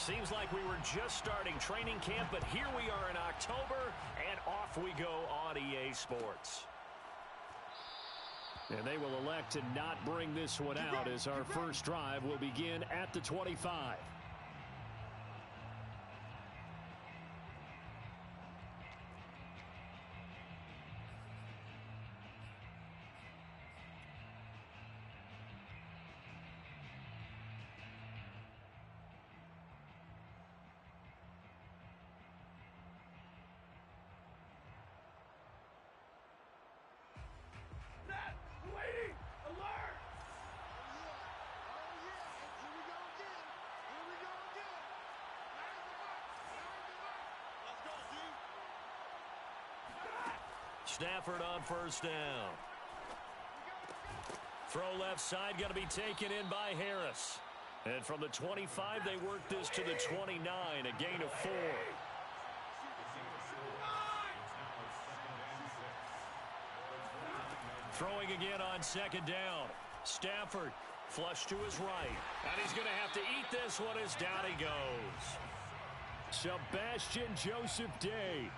Seems like we were just starting training camp, but here we are in October, and off we go on EA Sports. And they will elect to not bring this one out as our first drive will begin at the 25. Stafford on first down. Throw left side, going to be taken in by Harris. And from the 25, they work this to the 29, a gain of 4. Throwing again on second down. Stafford flush to his right. And he's going to have to eat this one as down he goes. Sebastian Joseph Day.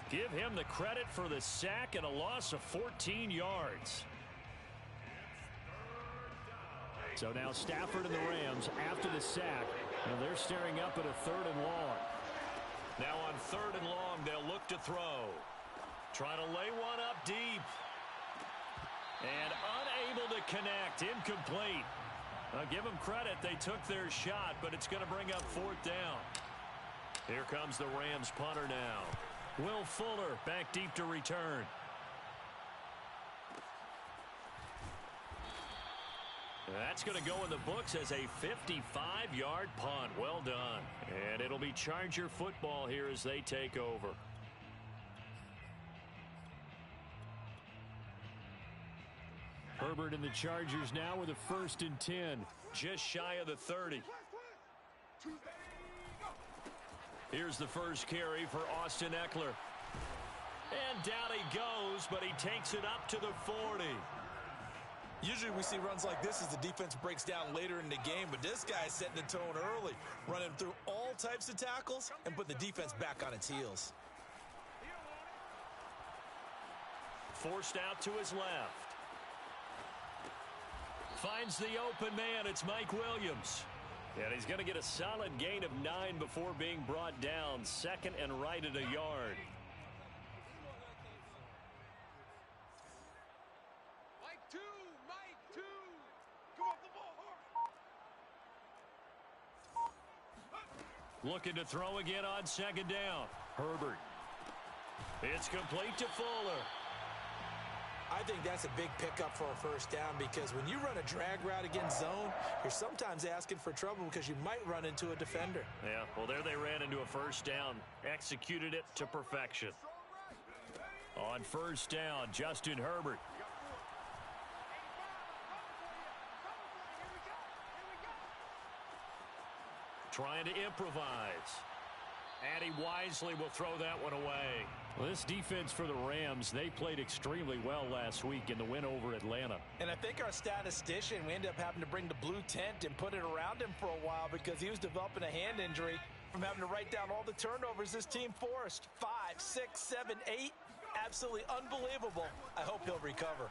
Give him the credit for the sack and a loss of 14 yards. So now Stafford and the Rams after the sack. And they're staring up at a 3rd and long. Now on 3rd and long, they'll look to throw. Try to lay one up deep. And unable to connect. Incomplete. I'll give them credit. They took their shot, but it's going to bring up 4th down. Here comes the Rams punter now. Will Fuller back deep to return. That's going to go in the books as a 55-yard punt. Well done. And it'll be Charger football here as they take over. Herbert and the Chargers now with a 1st and 10. Just shy of the 30. Here's the first carry for Austin Eckler. And down he goes, but he takes it up to the 40. Usually we see runs like this as the defense breaks down later in the game, but this guy's setting the tone early, running through all types of tackles and put the defense back on its heels. Forced out to his left. Finds the open man. It's Mike Williams. And he's going to get a solid gain of 9 before being brought down. 2nd and right at a yard. Mike 2. Come off the ball hard. Looking to throw again on 2nd down. Herbert. It's complete to Fuller. I think that's a big pickup for a 1st down because when you run a drag route against zone, you're sometimes asking for trouble because you might run into a defender. Yeah, well, there they ran into a 1st down. Executed it to perfection. On 1st down, Justin Herbert. Trying to improvise. And he wisely will throw that one away. Well, this defense for the Rams, they played extremely well last week in the win over Atlanta. And I think our statistician, we ended up having to bring the blue tent and put it around him for a while because he was developing a hand injury from having to write down all the turnovers this team forced. 5, 6, 7, 8. Absolutely unbelievable. I hope he'll recover.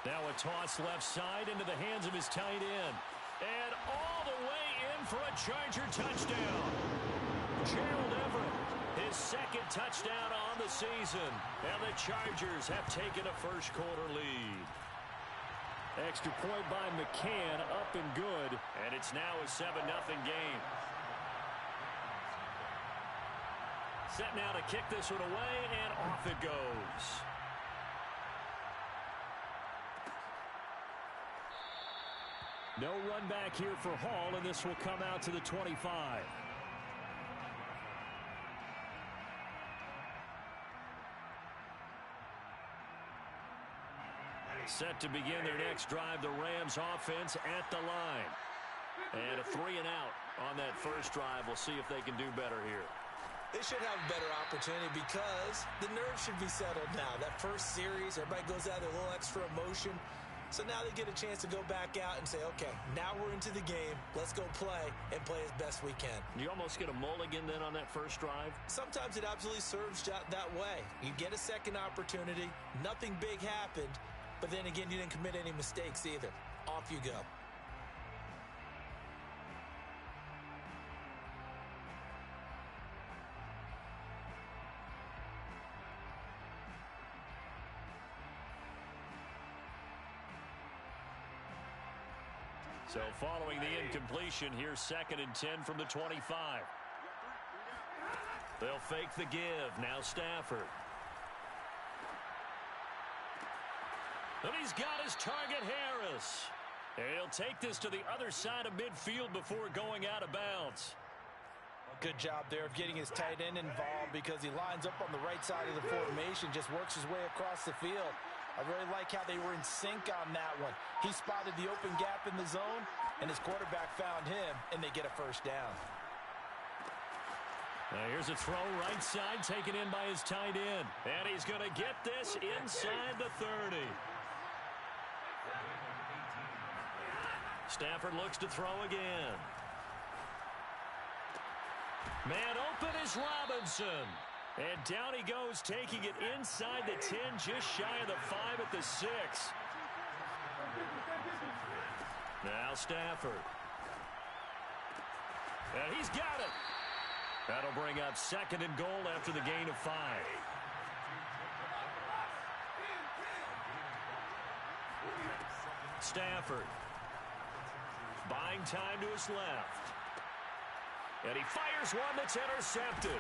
Now a toss left side into the hands of his tight end. And all the way in for a Charger touchdown. Gerald Everett, his 2nd touchdown on the season. And the Chargers have taken a first-quarter lead. Extra point by McCann, up and good. And it's now a 7-0 game. Set now to kick this one away, and off it goes. No run back here for Hall, and this will come out to the 25. Set to begin their next drive, the Rams offense at the line. And a 3 and out on that first drive. We'll see if they can do better here. They should have a better opportunity because the nerves should be settled now. That first series, everybody goes out with a little extra emotion. So now they get a chance to go back out and say, okay, now we're into the game. Let's go play and play as best we can. You almost get a mulligan then on that first drive? Sometimes it absolutely serves that way. You get a second opportunity. Nothing big happened. But then again, you didn't commit any mistakes either. Off you go. So following the incompletion, here's 2nd and 10 from the 25. They'll fake the give. Now Stafford. And he's got his target, Harris. And he'll take this to the other side of midfield before going out of bounds. Good job there of getting his tight end involved because he lines up on the right side of the formation, just works his way across the field. I really like how they were in sync on that one. He spotted the open gap in the zone, and his quarterback found him, and they get a first down. Now here's a throw right side taken in by his tight end. And he's going to get this inside the 30. Stafford looks to throw again. Man open is Robinson. And down he goes, taking it inside the 10, just shy of the 5 at the 6. Now Stafford. And he's got it. That'll bring up 2nd and goal after the gain of 5. Stafford. Buying time to his left. And he fires one that's intercepted.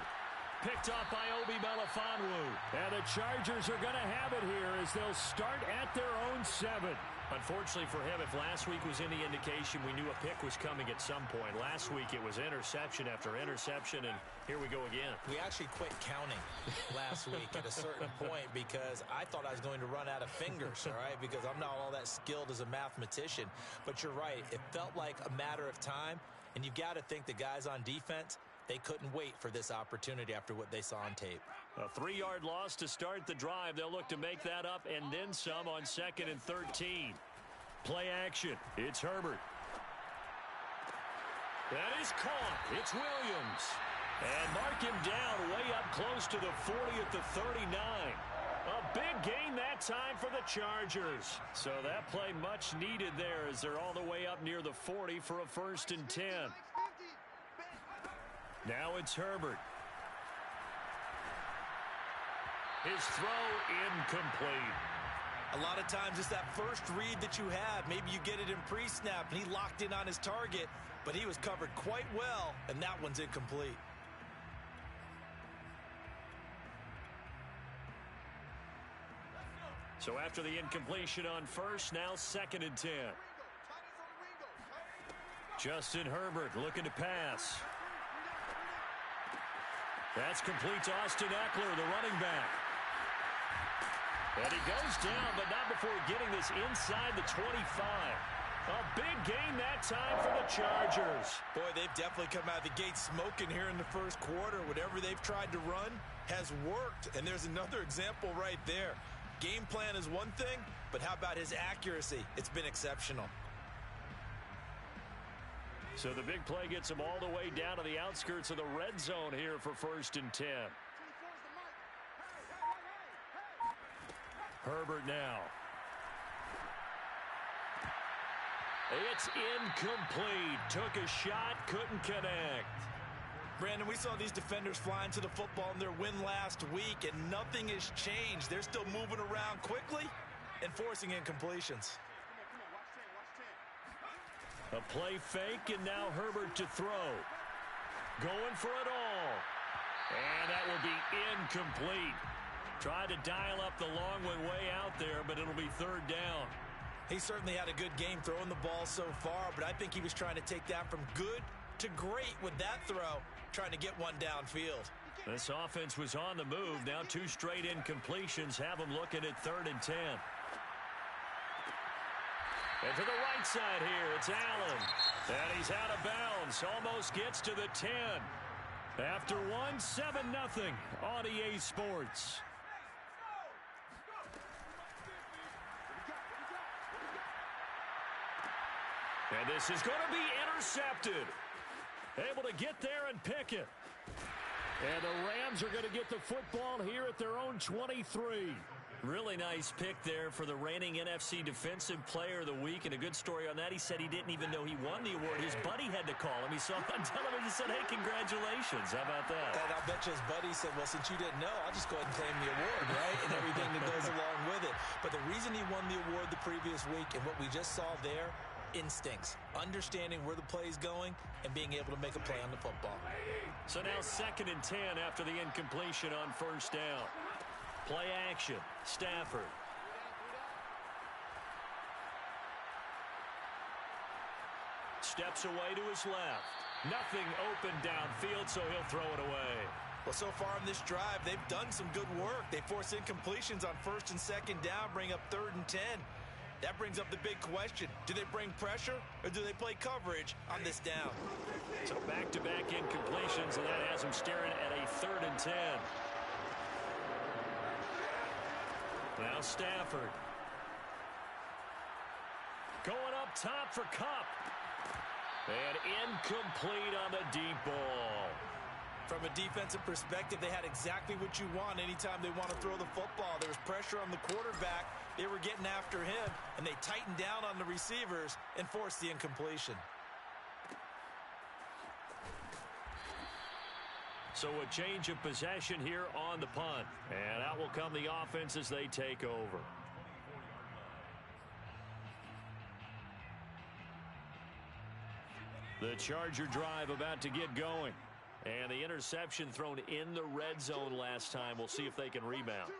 Picked off by Obi Melifonwu. And the Chargers are going to have it here as they'll start at their own 7. Unfortunately for him, if last week was any indication, we knew a pick was coming at some point. Last week it was interception after interception, and here we go again. We actually quit counting last week at a certain point because I thought I was going to run out of fingers, all right, because I'm not all that skilled as a mathematician. But you're right. It felt like a matter of time, and you've got to think the guys on defense, they couldn't wait for this opportunity after what they saw on tape. A 3-yard loss to start the drive. They'll look to make that up and then some on 2nd and 13. Play action. It's Herbert. That is caught. It's Williams. And mark him down way up close to the 40 at the 39. A big gain that time for the Chargers. So that play much needed there as they're all the way up near the 40 for a 1st and 10. Now it's Herbert. His throw incomplete. A lot of times it's that first read that you have. Maybe you get it in pre-snap, and he locked in on his target, but he was covered quite well, and that one's incomplete. So after the incompletion on first, now 2nd and 10. Justin Herbert looking to pass. That's complete to Austin Eckler, the running back. And he goes down, but not before getting this inside the 25. A big gain that time for the Chargers. Boy, they've definitely come out of the gate smoking here in the first quarter. Whatever they've tried to run has worked, and there's another example right there. Game plan is one thing, but how about his accuracy? It's been exceptional. So the big play gets him all the way down to the outskirts of the red zone here for 1st and 10. Herbert now. It's incomplete. Took a shot, couldn't connect. Brandon, we saw these defenders flying to the football in their win last week, and nothing has changed. They're still moving around quickly and forcing incompletions. A play fake, and now Herbert to throw. Going for it all. And that will be incomplete. Tried to dial up the long one way out there, but it'll be 3rd down. He certainly had a good game throwing the ball so far, but I think he was trying to take that from good to great with that throw, trying to get one downfield. This offense was on the move. Now 2 straight incompletions have them looking at 3rd and 10. And to the right side here, it's Allen. And he's out of bounds. Almost gets to the 10. After one, 7-0 on EA Sports. And this is going to be intercepted. Able to get there and pick it. And the Rams are going to get the football here at their own 23. Really nice pick there for the reigning NFC Defensive Player of the Week. And a good story on that, he said he didn't even know he won the award. His buddy had to call him. He saw him on television and said, hey, congratulations. How about that? And I bet you his buddy said, well, since you didn't know, I'll just go ahead and claim the award, right? And everything that goes along with it. But the reason he won the award the previous week and what we just saw there, instincts, understanding where the play is going and being able to make a play on the football. So now 2nd and 10 after the incompletion on 1st down. Play action, Stafford. Steps away to his left. Nothing open downfield, so he'll throw it away. Well, so far in this drive, they've done some good work. They force incompletions on 1st and 2nd down, bring up 3rd and 10. That brings up the big question. Do they bring pressure or do they play coverage on this down? So back-to-back incompletions, and that has him staring at a 3rd and 10. Now Stafford. Going up top for Kupp. And incomplete on the deep ball. From a defensive perspective, they had exactly what you want anytime they want to throw the football. There was pressure on the quarterback. They were getting after him, and they tightened down on the receivers and forced the incompletion. So a change of possession here on the punt. And out will come the offense as they take over. The Charger drive about to get going. And the interception thrown in the red zone last time. We'll see if they can rebound.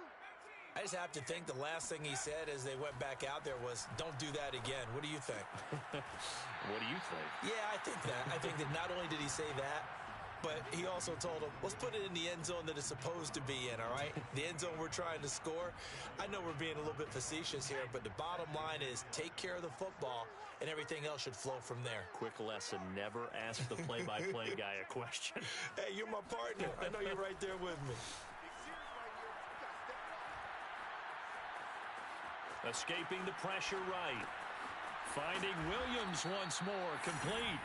I just have to think the last thing he said as they went back out there was, don't do that again. What do you think? What do you think? Yeah, I think that. I think that not only did he say that, but he also told him, let's put it in the end zone that it's supposed to be in, all right? The end zone we're trying to score. I know we're being a little bit facetious here, but the bottom line is take care of the football, and everything else should flow from there. Quick lesson, never ask the play-by-play guy a question. Hey, you're my partner. I know you're right there with me. Escaping the pressure right. Finding Williams once more, complete.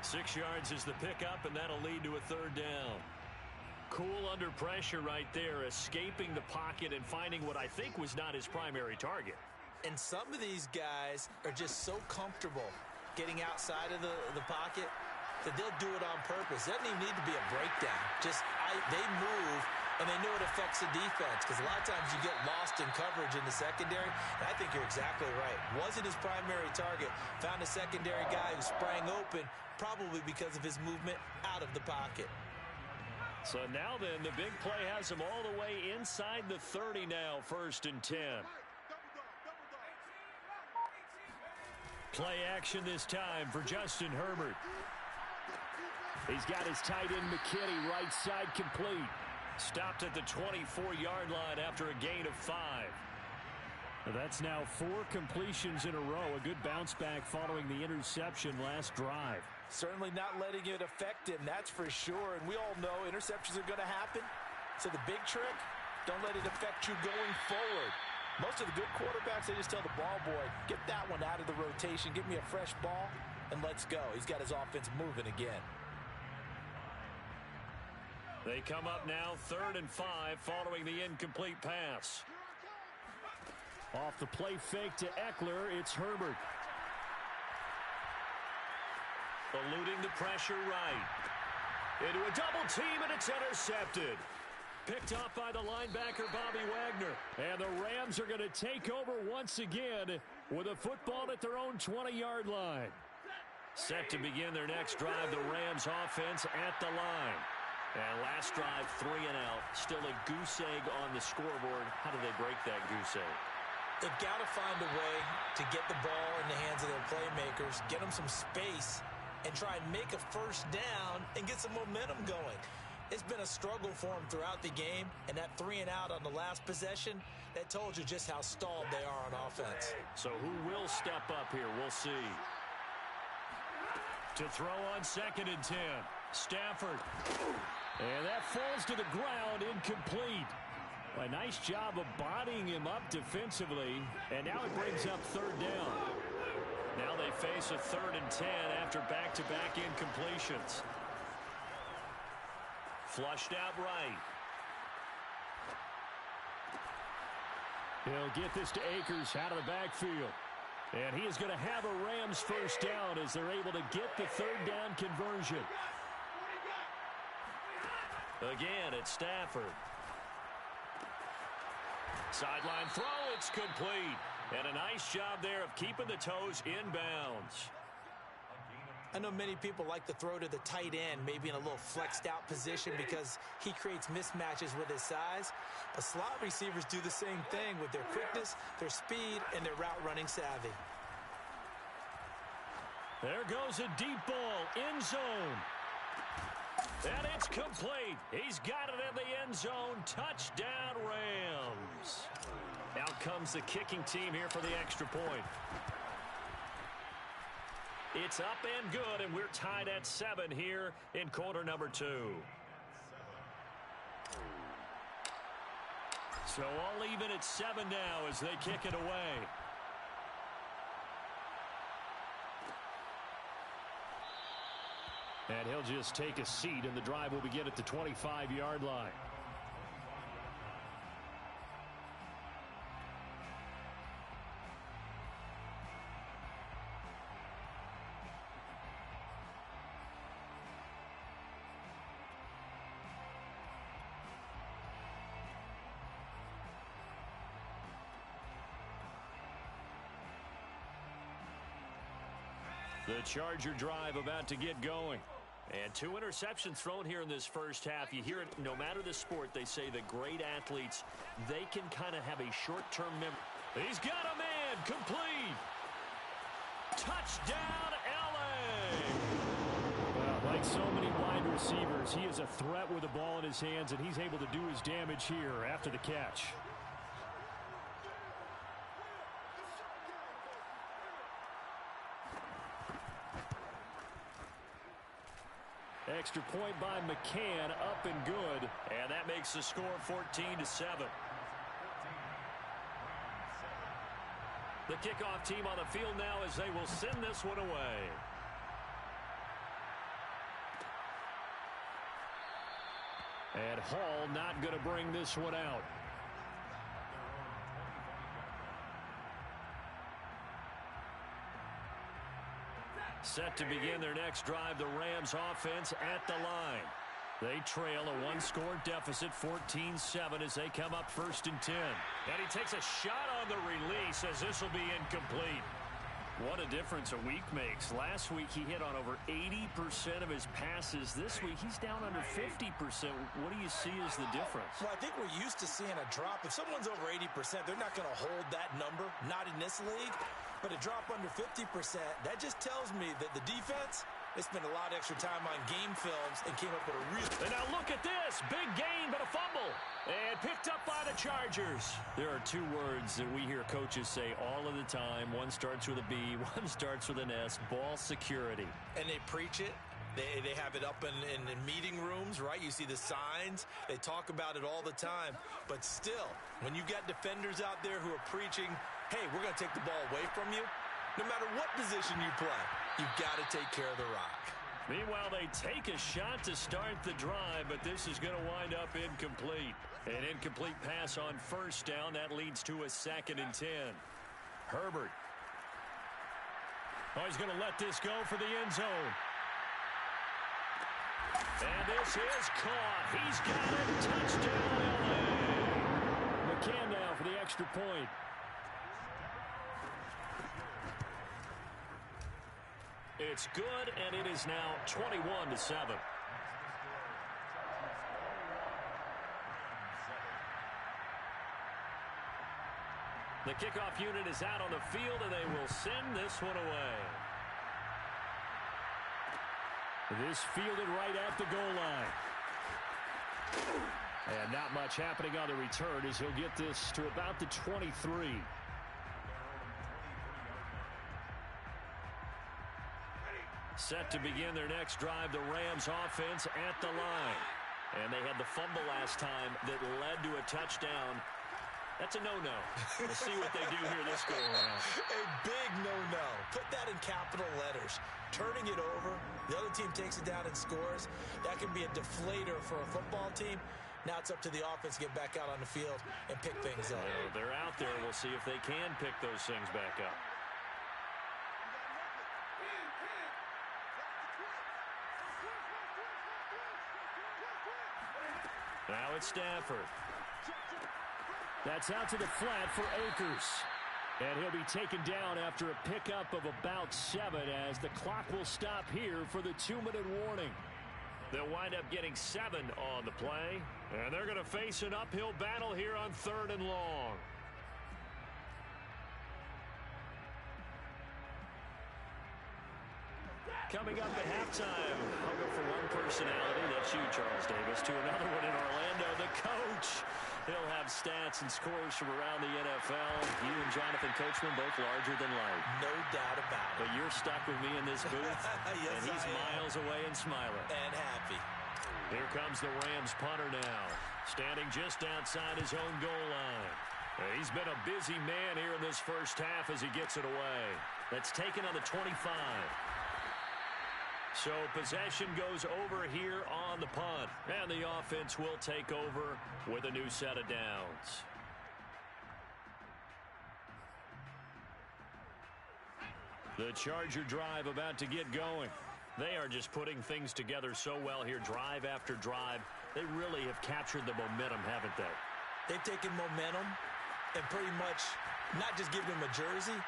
6 yards is the pickup, and that'll lead to a 3rd down. Cool under pressure right there, escaping the pocket and finding what I think was not his primary target. And some of these guys are just so comfortable getting outside of the pocket that they'll do it on purpose. It doesn't even need to be a breakdown. Just they move, and they know it affects the defense because a lot of times you get lost in coverage in the secondary. And I think you're exactly right. Wasn't his primary target. Found a secondary guy who sprang open, probably because of his movement out of the pocket. So now then, the big play has him all the way inside the 30 now, 1st and 10. Play action this time for Justin Herbert. He's got his tight end McKinney right side complete. Stopped at the 24-yard line after a gain of 5. That's now 4 completions in a row. A good bounce back following the interception last drive. Certainly not letting it affect him, that's for sure. And we all know interceptions are going to happen. So the big trick, don't let it affect you going forward. Most of the good quarterbacks, they just tell the ball boy, get that one out of the rotation, give me a fresh ball, and let's go. He's got his offense moving again. They come up now 3rd and 5 following the incomplete pass. Off the play fake to Eckler, it's Herbert. Eluding the pressure right. Into a double team, and it's intercepted. Picked off by the linebacker, Bobby Wagner. And the Rams are going to take over once again with a football at their own 20-yard line. Set to begin their next drive, the Rams offense at the line. And last drive, 3 and out. Still a goose egg on the scoreboard. How do they break that goose egg? They've got to find a way to get the ball in the hands of their playmakers, get them some space, and try and make a 1st down and get some momentum going. It's been a struggle for them throughout the game, and that 3 and out on the last possession, that told you just how stalled they are on offense. So who will step up here? We'll see. To throw on 2nd and 10. Stafford. And that falls to the ground, incomplete. A nice job of bodying him up defensively, and now it brings up 3rd down. Now they face a 3rd and 10 after back-to-back incompletions. Flushed out right. He'll get this to Akers out of the backfield. And he is going to have a Rams first down as they're able to get the 3rd down conversion. Again, it's Stafford. Sideline throw, it's complete. And a nice job there of keeping the toes inbounds. I know many people like to throw to the tight end, maybe in a little flexed out position because he creates mismatches with his size. But slot receivers do the same thing with their quickness, their speed, and their route running savvy. There goes a deep ball, end zone. And it's complete. He's got it in the end zone. Touchdown, Rams. Out comes the kicking team here for the extra point. It's up and good, and we're tied at 7 here in quarter number 2. So all even at 7 now as they kick it away. And he'll just take a seat, and the drive will begin at the 25-yard line. The Charger drive about to get going. And 2 interceptions thrown here in this first half. You hear it no matter the sport. They say the great athletes, they can kind of have a short-term memory. He's got a man complete. Touchdown, L.A. Well, like so many wide receivers, he is a threat with the ball in his hands, and he's able to do his damage here after the catch. Extra point by McCann, up and good. And that makes the score 14-7. The kickoff team on the field now as they will send this one away. And Hall not going to bring this one out. Set to begin their next drive, the Rams offense at the line. They trail a 1-score deficit, 14-7, as they come up 1st and 10. And he takes a shot on the release as this will be incomplete. What a difference a week makes. Last week he hit on over 80% of his passes. This week he's down under 50%. What do you see as the difference? Well, I think we're used to seeing a drop. If someone's over 80%, they're not going to hold that number, not in this league. But a drop under 50%, that just tells me that the defense, they spent a lot of extra time on game films and came up with a real... And now look at this. Big gain, but a fumble. And picked up by the Chargers. There are 2 words that we hear coaches say all of the time. One starts with a B, one starts with an S. Ball security. And they preach it. They have it up in meeting rooms, right? You see the signs. They talk about it all the time. But still, when you got defenders out there who are preaching, hey, we're going to take the ball away from you, no matter what position you play, you've got to take care of the rock. Meanwhile, they take a shot to start the drive, but this is going to wind up incomplete. An incomplete pass on 1st down. That leads to a 2nd and 10. Herbert. Oh, he's going to let this go for the end zone. And this is caught. He's got it. Touchdown, L.A. McCann now for the extra point. It's good, and it is now 21-7. The kickoff unit is out on the field, and they will send this one away. This fielded right at the goal line. And not much happening on the return as he'll get this to about the 23. Set to begin their next drive, the Rams offense at the line. And they had the fumble last time that led to a touchdown. That's a no-no. We'll see what they do here this go around. A big no-no. Put that in capital letters. Turning it over, the other team takes it down and scores. That can be a deflator for a football team. Now it's up to the offense to get back out on the field and pick things up. They're out there. We'll see if they can pick those things back up. Now it's Stafford. That's out to the flat for Akers. And he'll be taken down after a pickup of about 7 as the clock will stop here for the 2-minute warning. They'll wind up getting 7 on the play. And they're going to face an uphill battle here on 3rd and long. Coming up at halftime, I'll go for one personality. That's you, Charles Davis. To another one in Orlando, the coach. He'll have stats and scores from around the NFL. You and Jonathan Coachman both larger than life. No doubt about it. But you're stuck with me in this booth. Yes, and he's miles away and smiling. And happy. Here comes the Rams punter now, standing just outside his own goal line. He's been a busy man here in this first half as he gets it away. That's taken on the 25. So possession goes over here on the punt. And the offense will take over with a new set of downs. The Charger drive about to get going. They are just putting things together so well here, drive after drive. They really have captured the momentum, haven't they? They've taken momentum and pretty much not just give them a jersey,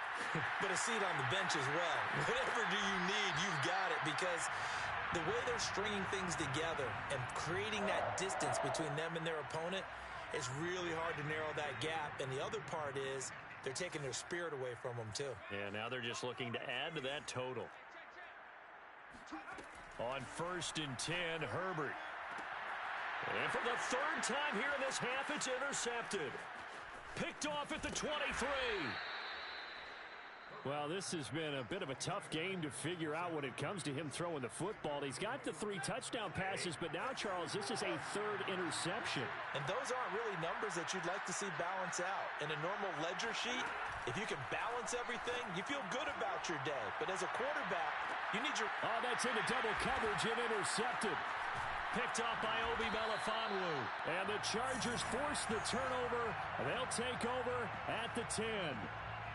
but a seat on the bench as well. Whatever do you need, you've got it, because the way they're stringing things together and creating that distance between them and their opponent, it's really hard to narrow that gap. And the other part is they're taking their spirit away from them, too. Yeah, now they're just looking to add to that total. On 1st and 10, Herbert. And for the 3rd time here in this half, it's intercepted. Picked off at the 23. Well, this has been a bit of a tough game to figure out when it comes to him throwing the football. He's got the 3 touchdown passes, but now, Charles, this is a 3rd interception. And those aren't really numbers that you'd like to see balance out. In a normal ledger sheet, if you can balance everything, you feel good about your day. But as a quarterback, you need your... Oh, that's into double coverage and intercepted. Picked off by Obi Melifonwu. And the Chargers force the turnover. They'll take over at the 10.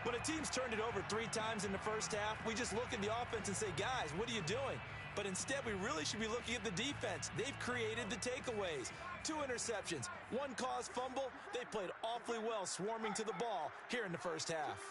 When a team's turned it over 3 times in the first half, we just look at the offense and say, guys, what are you doing? But instead, we really should be looking at the defense. They've created the takeaways. 2 interceptions, 1 caused fumble. They played awfully well swarming to the ball here in the first half.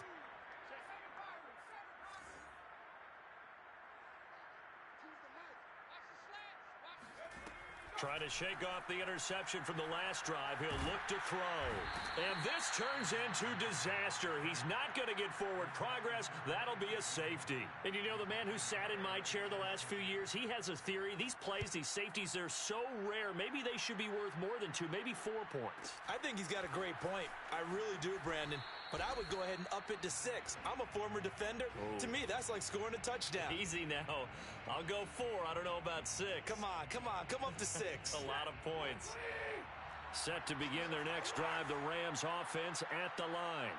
Trying to shake off the interception from the last drive. He'll look to throw. And this turns into disaster. He's not going to get forward progress. That'll be a safety. And you know, the man who sat in my chair the last few years, he has a theory. These plays, these safeties, they're so rare. Maybe they should be worth more than 2, maybe 4 points. I think he's got a great point. I really do, Brandon. But I would go ahead and up it to 6. I'm a former defender. Oh. To me, that's like scoring a touchdown. Easy now. I'll go 4. I don't know about 6. Come on. Come up to 6. A lot of points. Set to begin their next drive, the Rams offense at the line.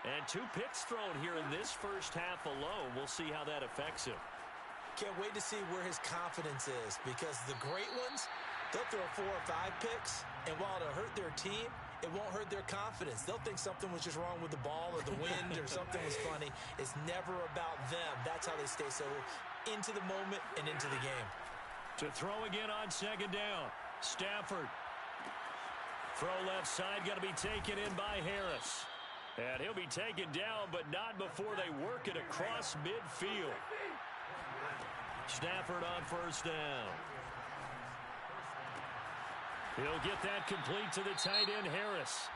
And 2 picks thrown here in this first half alone. We'll see how that affects him. Can't wait to see where his confidence is, because the great ones, they'll throw 4 or 5 picks, and while it'll hurt their team, it won't hurt their confidence. They'll think something was just wrong with the ball or the wind or something was funny. It's never about them. That's how they stay so into the moment and into the game. To throw again on 2nd down. Stafford. Throw left side, got to be taken in by Harris. And he'll be taken down, but not before they work it across midfield. Stafford on 1st down. He'll get that complete to the tight end, Harris.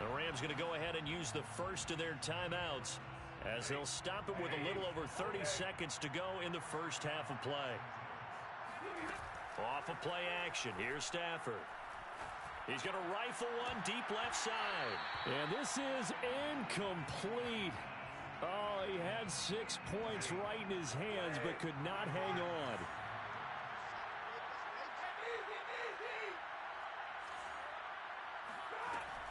The Rams going to go ahead and use the first of their timeouts as they'll stop it with a little over 30 seconds to go in the first half of play. Off of play action, here's Stafford. He's going to rifle one deep left side. And this is incomplete. Oh, he had 6 points right in his hands, but could not hang on.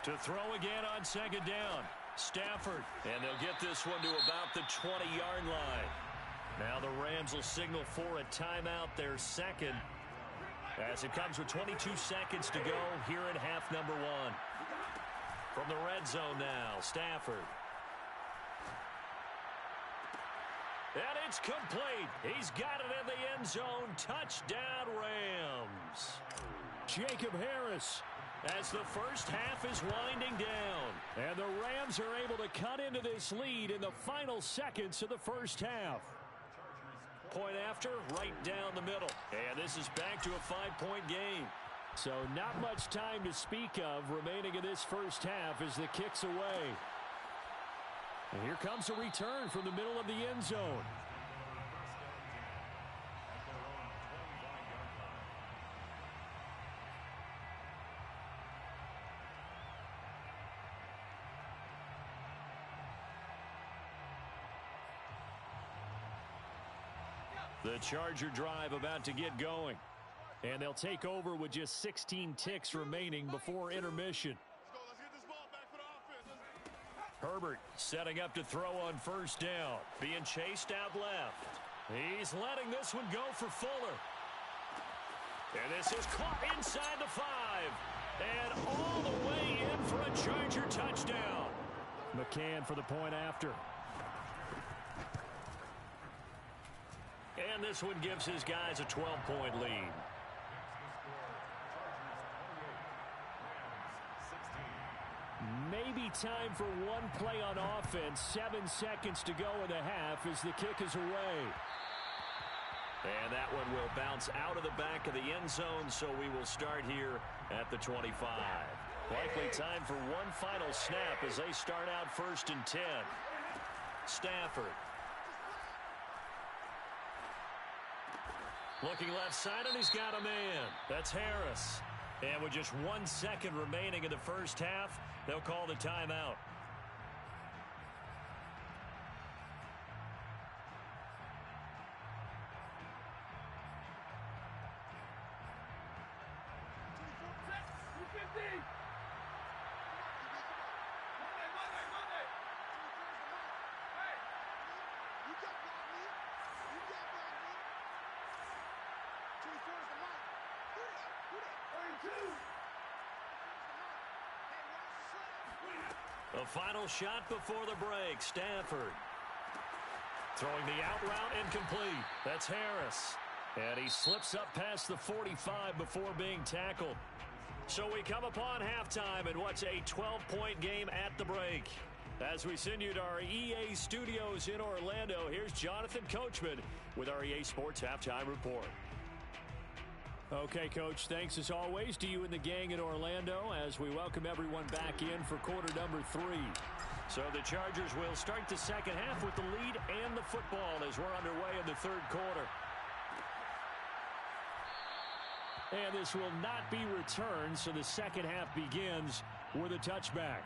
To throw again on second down. Stafford. And they'll get this one to about the 20-yard line. Now the Rams will signal for a timeout, their second, as it comes with 22 seconds to go here in half number one. From the red zone now, Stafford. And it's complete. He's got it in the end zone. Touchdown, Rams. Jacob Harris, as the first half is winding down. And the Rams are able to cut into this lead in the final seconds of the first half. Point after, right down the middle. And this is back to a 5-point game. So not much time to speak of remaining in this first half as the kick's away. And here comes a return from the middle of the end zone. The Charger drive about to get going. And they'll take over with just 16 ticks remaining before intermission. Herbert setting up to throw on first down. Being chased out left. He's letting this one go for Fuller. And this is caught inside the 5. And all the way in for a Charger touchdown. McCann for the point after. And this one gives his guys a 12-point lead. Maybe time for one play on offense. 7 seconds to go in the half as the kick is away. And that one will bounce out of the back of the end zone, so we will start here at the 25. Likely time for one final snap as they start out 1st and 10. Stafford. Looking left side, and he's got a man. That's Harris. And with just 1 second remaining in the first half, they'll call the timeout. A final shot before the break. Stafford throwing the out route incomplete. That's Harris. And he slips up past the 45 before being tackled. So we come upon halftime in what's a 12-point game at the break. As we send you to our EA studios in Orlando, here's Jonathan Coachman with our EA Sports Halftime Report. Okay, Coach, thanks as always to you and the gang in Orlando as we welcome everyone back in for quarter number 3. So the Chargers will start the second half with the lead and the football as we're underway in the third quarter. And this will not be returned, so the second half begins with a touchback.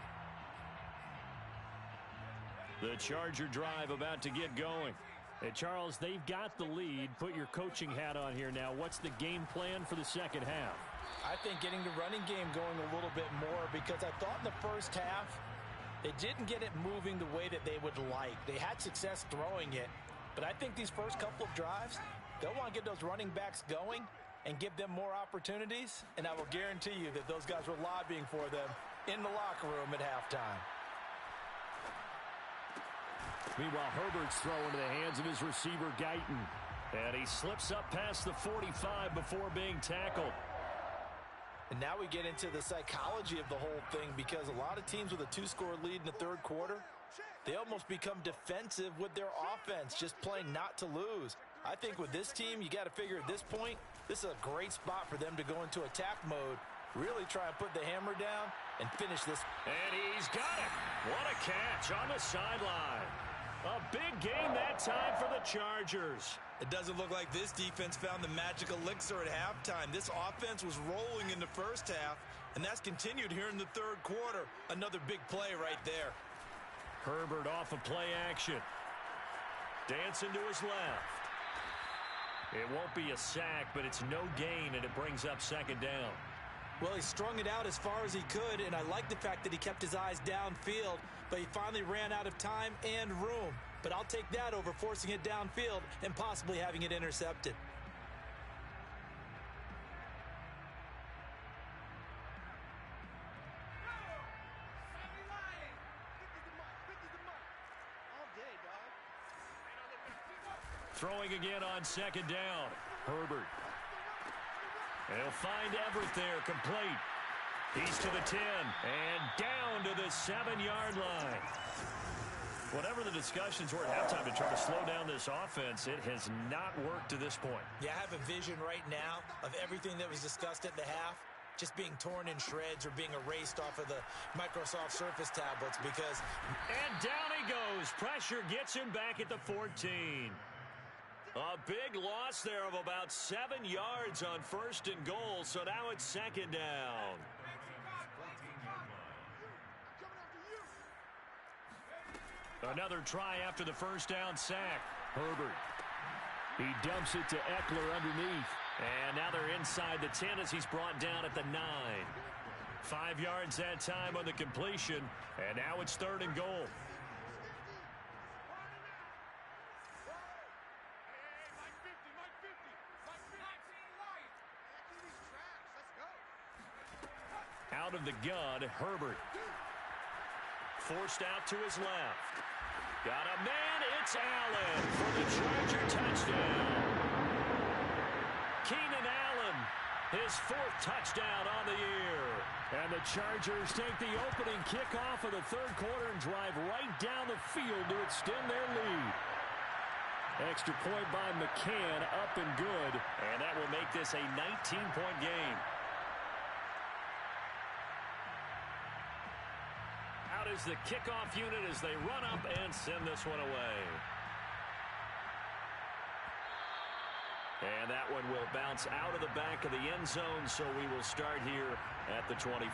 The Charger drive about to get going. Hey, Charles, they've got the lead. Put your coaching hat on here now. What's the game plan for the second half? I think getting the running game going a little bit more because I thought in the first half they didn't get it moving the way that they would like. They had success throwing it, but I think these first couple of drives, they'll want to get those running backs going and give them more opportunities, and I will guarantee you that those guys were lobbying for them in the locker room at halftime. Meanwhile, Herbert's throw into the hands of his receiver, Guyton. And he slips up past the 45 before being tackled. And now we get into the psychology of the whole thing because a lot of teams with a 2-score lead in the third quarter, they almost become defensive with their offense, just playing not to lose. I think with this team, you got to figure at this point, this is a great spot for them to go into attack mode, really try and put the hammer down and finish this. And he's got it. What a catch on the sideline. A big game that time for the Chargers. It doesn't look like this defense found the magical elixir at halftime. This offense was rolling in the first half, and that's continued here in the third quarter. Another big play right there. Herbert off of play action. Dancing to his left. It won't be a sack, but it's no gain, and it brings up second down. Well, he strung it out as far as he could, and I like the fact that he kept his eyes downfield, but he finally ran out of time and room. But I'll take that over forcing it downfield and possibly having it intercepted. Throwing again on second down. Herbert. And he'll find Everett there, complete. He's to the 10 and down to the 7-yard line. Whatever the discussions were at halftime to try to slow down this offense, it has not worked to this point. Yeah, I have a vision right now of everything that was discussed at the half just being torn in shreds or being erased off of the Microsoft Surface tablets because... And down he goes. Pressure gets him back at the 14. A big loss there of about 7 yards on first and goal, so now it's second down. Another try after the first down sack. Herbert. He dumps it to Eckler underneath. And now they're inside the 10 as he's brought down at the 9. 5 yards that time on the completion, and now it's third and goal. Out of the gun, Herbert. Forced out to his left. Got a man, it's Allen for the Charger touchdown. Keenan Allen, his 4th touchdown on the year. And the Chargers take the opening kickoff of the third quarter and drive right down the field to extend their lead. Extra point by McCann, up and good. And that will make this a 19-point game. Out is the kickoff unit as they run up and send this one away. And that one will bounce out of the back of the end zone, so we will start here at the 25.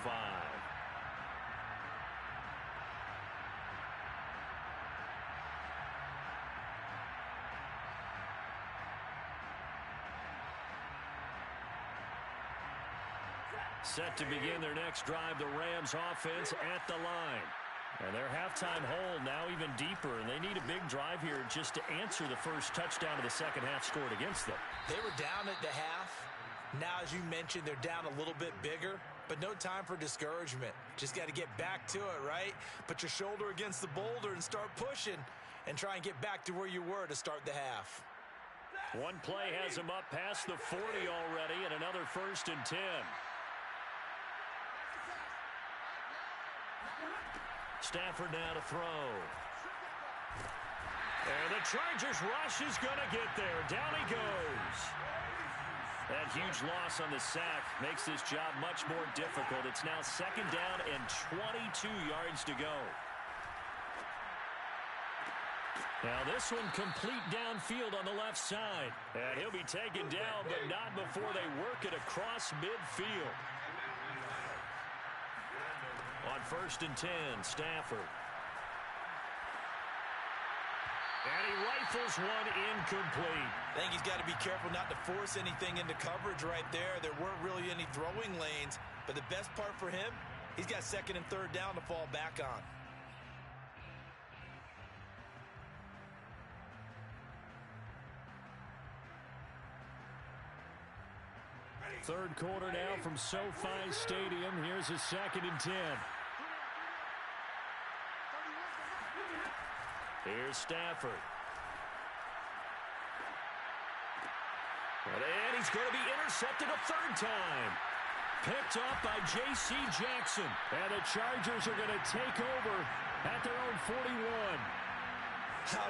Set to begin their next drive, the Rams offense at the line. And their halftime hole now even deeper, and they need a big drive here just to answer the first touchdown of the second half scored against them. They were down at the half. Now, as you mentioned, they're down a little bit bigger, but no time for discouragement. Just got to get back to it, right? Put your shoulder against the boulder and start pushing and try and get back to where you were to start the half. One play has him up past the 40 already, and another 1st and 10. Stafford now to throw. And the Chargers rush is going to get there. Down he goes. That huge loss on the sack makes this job much more difficult. It's now second down and 22 yards to go. Now this one complete downfield on the left side. And he'll be taken down, but not before they work it across midfield. On 1st and 10, Stafford. And he rifles one incomplete. I think he's got to be careful not to force anything into coverage right there. There weren't really any throwing lanes, but the best part for him, he's got 2nd and 3rd down to fall back on. Third quarter now from SoFi Stadium. Here's a 2nd and 10. Here's Stafford. And he's going to be intercepted a 3rd time. Picked up by J.C. Jackson. And the Chargers are going to take over at their own 41.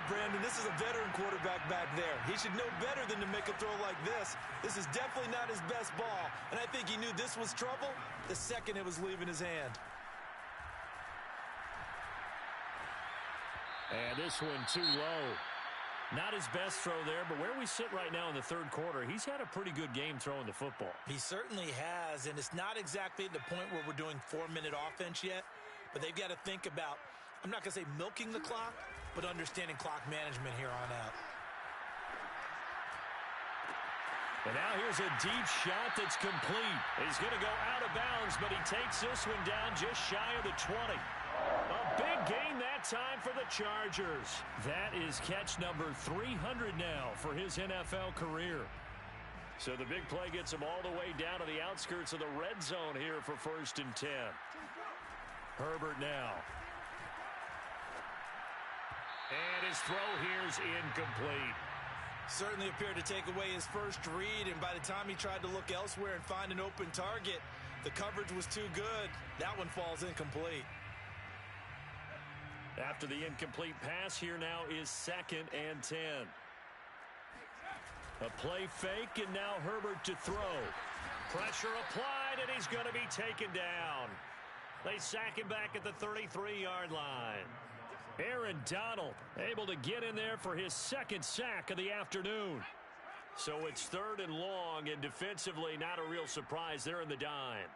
Brandon, this is a veteran quarterback back there. He should know better than to make a throw like this. This is definitely not his best ball, and I think he knew this was trouble the second it was leaving his hand. And this one too low. Not his best throw there, but where we sit right now in the third quarter, he's had a pretty good game throwing the football. He certainly has, and it's not exactly at the point where we're doing 4-minute offense yet, but they've got to think about, I'm not going to say milking the clock, but understanding clock management here on out. And now here's a deep shot that's complete. He's going to go out of bounds, but he takes this one down just shy of the 20. A big gain that time for the Chargers. That is catch number 300 now for his NFL career. So the big play gets him all the way down to the outskirts of the red zone here for 1st and 10. Herbert now. And his throw here's incomplete. Certainly appeared to take away his first read, and by the time he tried to look elsewhere and find an open target, the coverage was too good. That one falls incomplete. After the incomplete pass, here now is 2nd and 10. A play fake, and now Herbert to throw. Pressure applied, and he's going to be taken down. They sack him back at the 33-yard line. Aaron Donald able to get in there for his 2nd sack of the afternoon. So it's 3rd and long, and defensively not a real surprise there in the dime.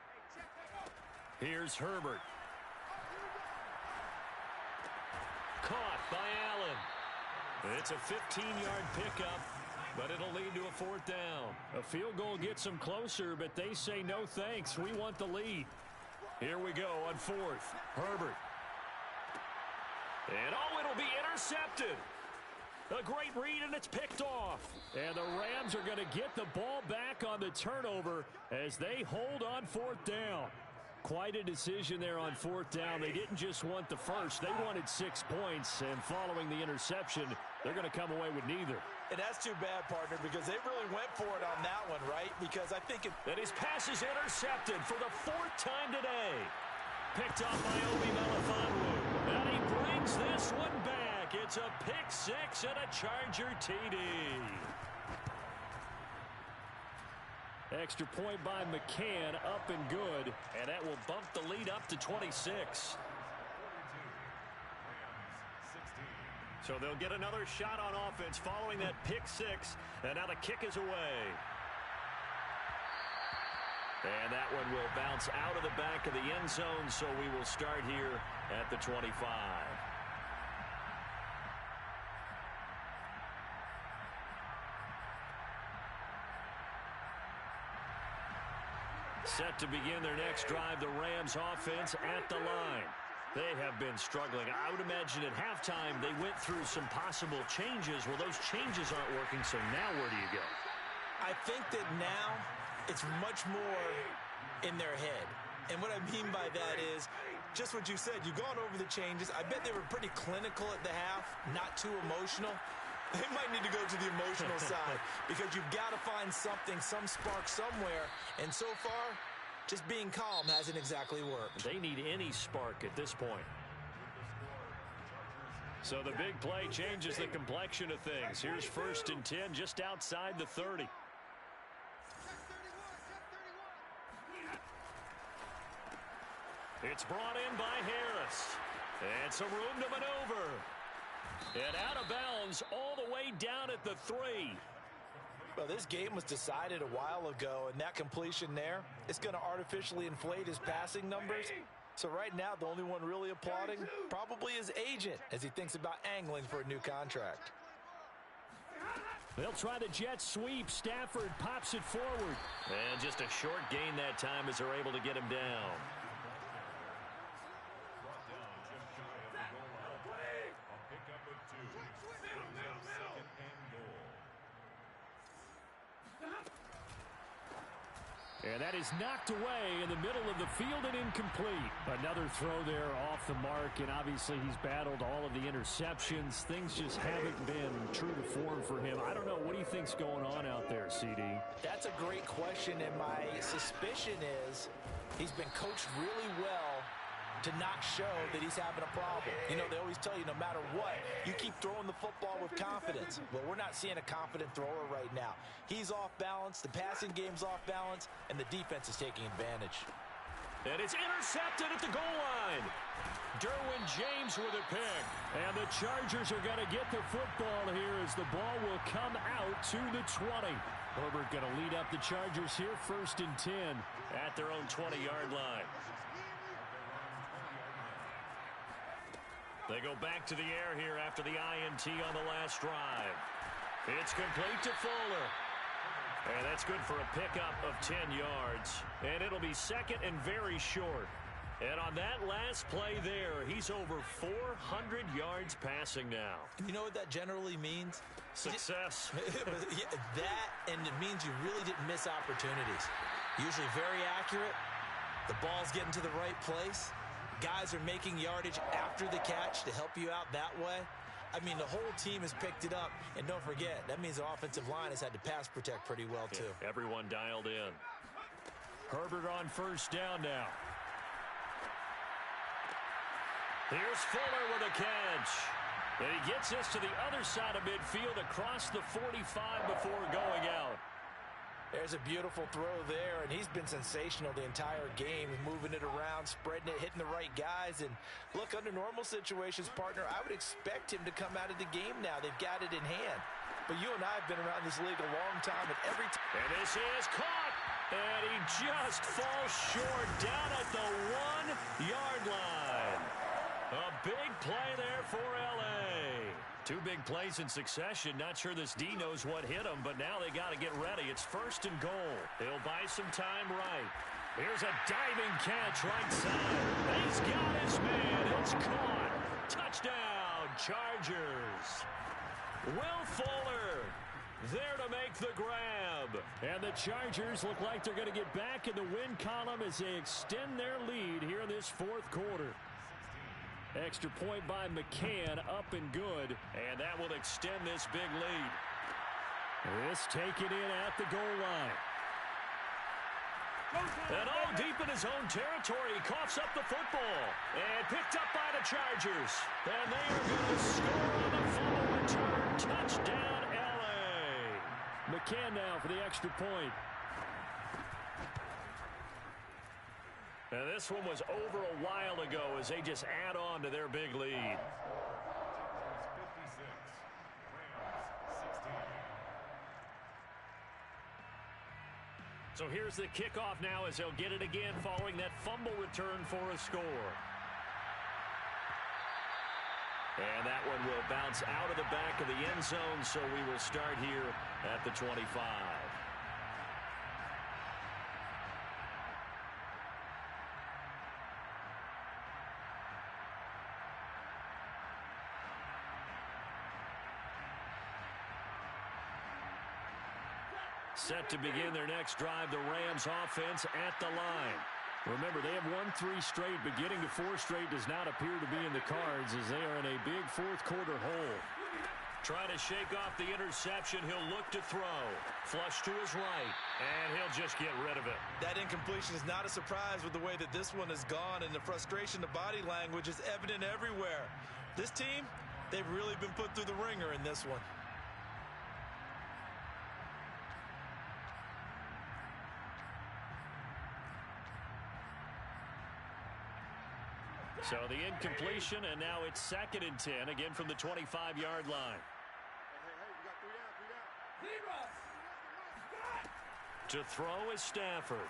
Here's Herbert. Caught by Allen. It's a 15-yard pickup, but it'll lead to a 4th down. A field goal gets them closer, but they say no thanks. We want the lead. Here we go on 4th. Herbert. And it'll be intercepted. A great read, and it's picked off. And the Rams are going to get the ball back on the turnover as they hold on 4th down. Quite a decision there on 4th down. They didn't just want the first. They wanted 6 points, and following the interception, they're going to come away with neither. And that's too bad, partner, because they really went for it on that one, right? Because I think And his pass is intercepted for the 4th time today. Picked up by Obi Melifonwu. And he brings this one back. It's a pick 6 and a Charger TD. Extra point by McCann, up and good. And that will bump the lead up to 26. So they'll get another shot on offense following that pick 6. And now the kick is away. And that one will bounce out of the back of the end zone, so we will start here at the 25. Set to begin their next drive, the Rams offense at the line. They have been struggling. I would imagine at halftime they went through some possible changes. Well, those changes aren't working, so now where do you go? I think that now it's much more in their head. And what I mean by that is just what you said. You've gone over the changes. I bet they were pretty clinical at the half, not too emotional. They might need to go to the emotional side because you've got to find something, some spark somewhere. And so far, just being calm hasn't exactly worked. They need any spark at this point. So the big play changes the complexion of things. Here's 1st and 10 just outside the 30. It's brought in by Harris. And some room to maneuver. And out of bounds all the way down at the 3. Well, this game was decided a while ago, and that completion there, it's going to artificially inflate his passing numbers. So right now, the only one really applauding probably his agent as he thinks about angling for a new contract. They'll try the jet sweep. Stafford pops it forward. And just a short gain that time as they're able to get him down. And that is knocked away in the middle of the field and incomplete. Another throw there off the mark, and obviously he's battled all of the interceptions. Things just haven't been true to form for him. I don't know. What do you think's going on out there, CD? That's a great question, and my suspicion is he's been coached really well to not show that he's having a problem. You know, they always tell you no matter what, you keep throwing the football with confidence. Well, we're not seeing a confident thrower right now. He's off balance, the passing game's off balance, and the defense is taking advantage. And it's intercepted at the goal line. Derwin James with a pick. And the Chargers are going to get the football here as the ball will come out to the 20. Herbert going to lead up the Chargers here, 1st and 10 at their own 20-yard line. They go back to the air here after the INT on the last drive. It's complete to Fuller. And that's good for a pickup of 10 yards. And it'll be second and very short. And on that last play there, he's over 400 yards passing now. And you know what that generally means? Success. Yeah, that, and it means you really didn't miss opportunities. Usually very accurate. The ball's getting to the right place. Guys are making yardage after the catch to help you out that way. I mean, the whole team has picked it up. And don't forget, that means the offensive line has had to pass protect pretty well, too. Yeah, everyone dialed in. Herbert on first down now. Here's Fuller with a catch. And he gets this to the other side of midfield across the 45 before going out. There's a beautiful throw there, and he's been sensational the entire game, moving it around, spreading it, hitting the right guys. And look, under normal situations, partner, I would expect him to come out of the game now. They've got it in hand. But you and I have been around this league a long time, and every time... And this is caught, and he just falls short down at the 1-yard line. A big play there for L.A. Two big plays in succession. Not sure this D knows what hit him, but now they got to get ready. It's first and goal. They'll buy some time right. Here's a diving catch right side. He's got his man. It's caught. Touchdown, Chargers. Will Fuller there to make the grab. And the Chargers look like they're going to get back in the win column as they extend their lead here in this fourth quarter. Extra point by McCann, up and good, and that will extend this big lead. This taken in at the goal line. And all deep in his own territory, he coughs up the football. And picked up by the Chargers. And they are going to score on the fumble return. Touchdown, L.A. McCann now for the extra point. And this one was over a while ago as they just add on to their big lead. So here's the kickoff now as they'll get it again following that fumble return for a score. And that one will bounce out of the back of the end zone, so we will start here at the 25. Set to begin their next drive, the Rams offense at the line. Remember, they have won 3 straight, but getting to 4 straight does not appear to be in the cards as they are in a big fourth quarter hole. Trying to shake off the interception, he'll look to throw. Flush to his right, and he'll just get rid of it. That incompletion is not a surprise with the way that this one has gone, and the frustration, the body language is evident everywhere. This team, they've really been put through the ringer in this one. So the incompletion, and now it's 2nd and 10, again from the 25-yard line. To throw is Stafford.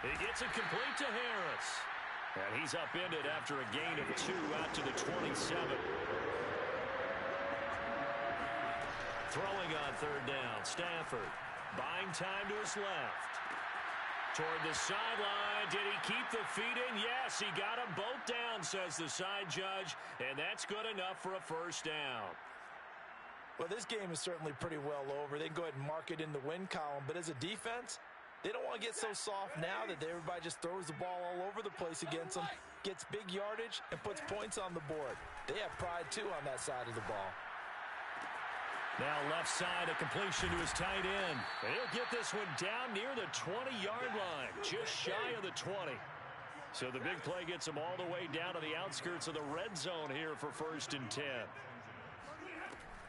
He gets it complete to Harris. And he's upended after a gain of 2 out to the 27. Throwing on 3rd down, Stafford. Buying time to his left. Toward the sideline. Did he keep the feet in? Yes, he got them both down, says the side judge. And that's good enough for a first down. Well, this game is certainly pretty well over. They can go ahead and mark it in the win column. But as a defense, they don't want to get so soft now that everybody just throws the ball all over the place against them, gets big yardage, and puts points on the board. They have pride, too, on that side of the ball. Now left side, a completion to his tight end. And he'll get this one down near the 20-yard line, just shy of the 20. So the big play gets him all the way down to the outskirts of the red zone here for 1st and 10.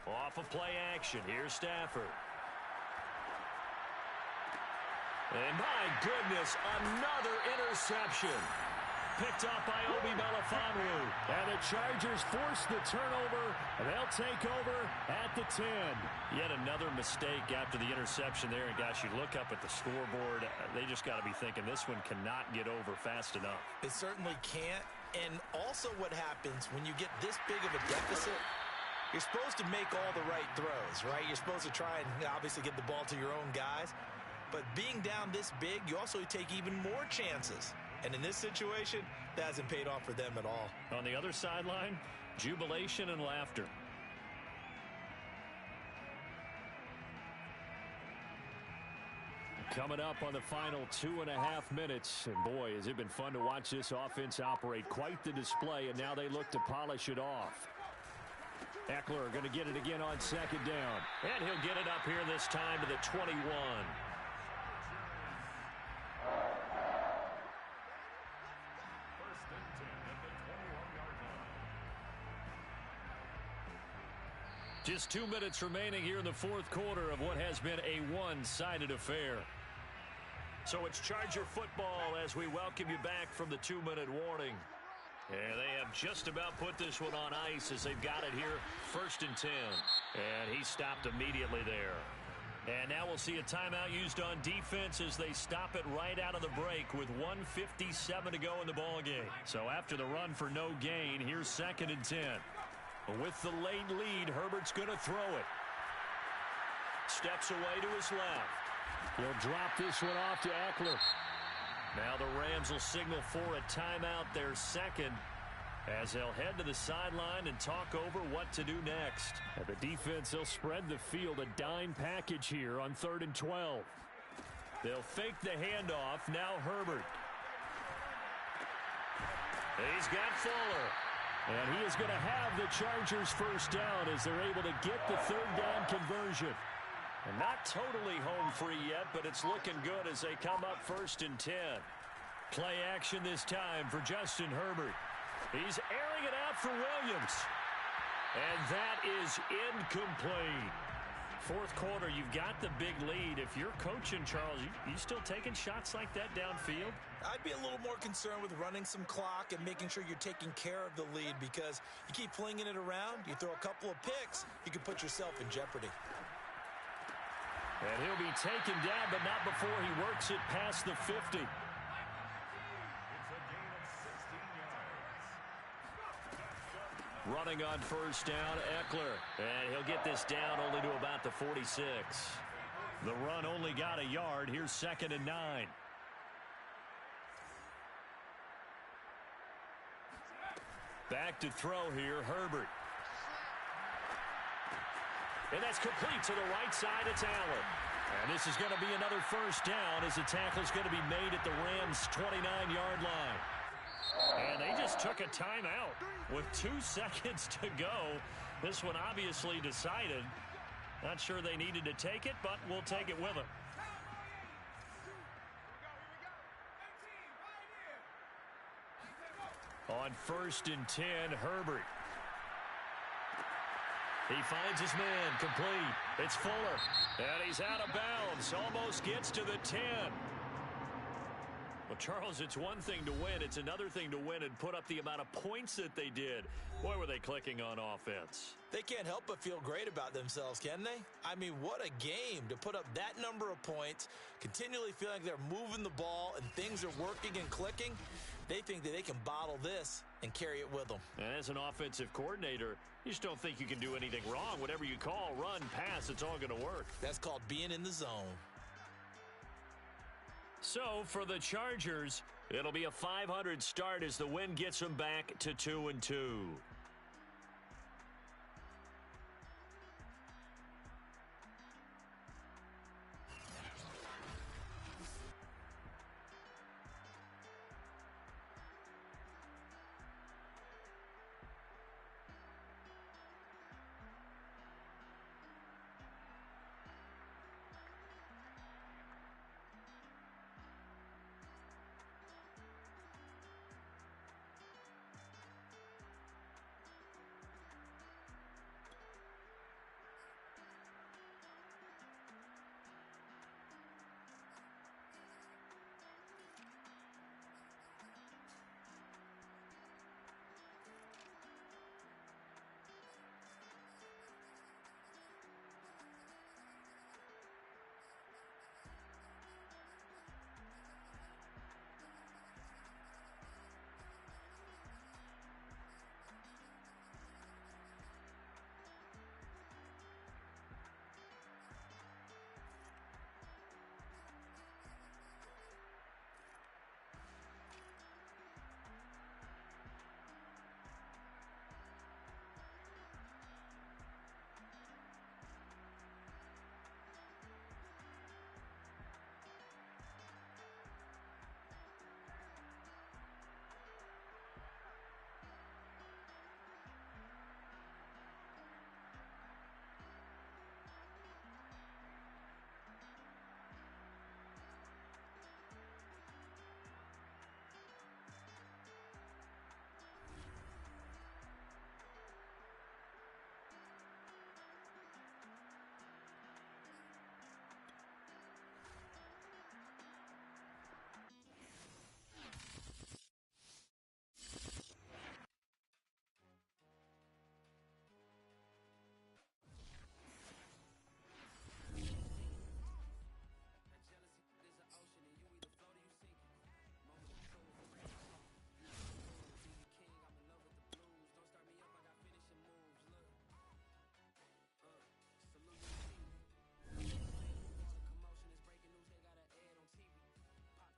Off of play action, here's Stafford. And my goodness, another interception. Picked up by Obi Melifonwu. And the Chargers force the turnover, and they'll take over at the 10. Yet another mistake after the interception there. And gosh, you look up at the scoreboard, they just got to be thinking this one cannot get over fast enough. It certainly can't. And also what happens when you get this big of a deficit, You're supposed to make all the right throws, right? You're supposed to try and obviously get the ball to your own guys. But being down this big, you also take even more chances. And in this situation, that hasn't paid off for them at all. On the other sideline, jubilation and laughter. Coming up on the final 2.5 minutes. And boy, has it been fun to watch this offense operate. Quite the display, and now they look to polish it off. Eckler going to get it again on second down. And he'll get it up here this time to the 21. Just 2 minutes remaining here in the fourth quarter of what has been a one-sided affair. So it's Charger football as we welcome you back from the 2-minute warning. And they have just about put this one on ice as they've got it here, 1st and 10. And he stopped immediately there. And now we'll see a timeout used on defense as they stop it right out of the break with 1:57 to go in the ballgame. So after the run for no gain, here's 2nd and 10. With the late lead, Herbert's going to throw it. Steps away to his left. He'll drop this one off to Eckler. Now the Rams will signal for a timeout, their second, as they'll head to the sideline and talk over what to do next. At the defense, they'll spread the field, a dime package here on 3rd and 12. They'll fake the handoff. Now Herbert. He's got Fuller. And he is going to have the Chargers first down as they're able to get the 3rd down conversion. And not totally home free yet, but it's looking good as they come up 1st and 10. Play action this time for Justin Herbert. He's airing it out for Williams. And that is incomplete. Fourth quarter, you've got the big lead. If you're coaching, Charles, you still taking shots like that downfield? I'd be a little more concerned with running some clock and making sure you're taking care of the lead, because you keep flinging it around, you throw a couple of picks, you can put yourself in jeopardy. And he'll be taken down, but not before he works it past the 50. Running on 1st down, Eckler. And he'll get this down only to about the 46. The run only got a yard. Here's 2nd and 9. Back to throw here, Herbert. And that's complete to the right side. It's Allen. And this is going to be another 1st down as the tackle's going to be made at the Rams' 29-yard line. And they just took a timeout with 2 seconds to go. This one obviously decided. Not sure they needed to take it, but we'll take it with them. On 1st and 10, Herbert. He finds his man, complete. It's Fuller, and he's out of bounds. Almost gets to the 10. Well, Charles, it's one thing to win. It's another thing to win and put up the amount of points that they did. Boy, were they clicking on offense. They can't help but feel great about themselves, can they? I mean, what a game to put up that number of points, continually feeling like they're moving the ball and things are working and clicking. They think that they can bottle this and carry it with them. And as an offensive coordinator, you just don't think you can do anything wrong. Whatever you call, run, pass, it's all going to work. That's called being in the zone. So for the Chargers, it'll be a .500 start as the win gets them back to 2-2.